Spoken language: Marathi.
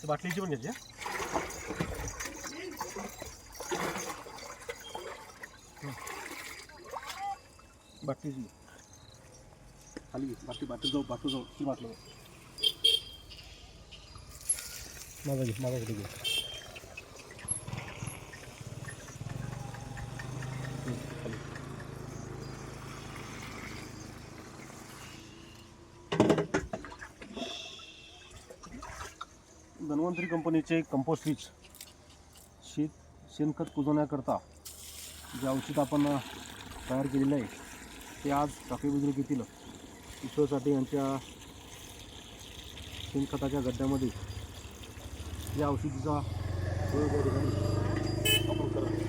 बाटलीची पण घ्यायची. बाटलीची खाली बाटली जाऊ ती बाटली माझा घे. धन्वंतरी कंपनीचे कंपोस्ट शेणखत कुजवण्याकरता जे औषध आपण तयार केलेलं आहे ते आज काफी बुजुर्ग येतील ईश्वरसाठी यांच्या शेणखताच्या गड्ड्यामध्ये या औषधीचा प्रयोग या ठिकाणी आपण करत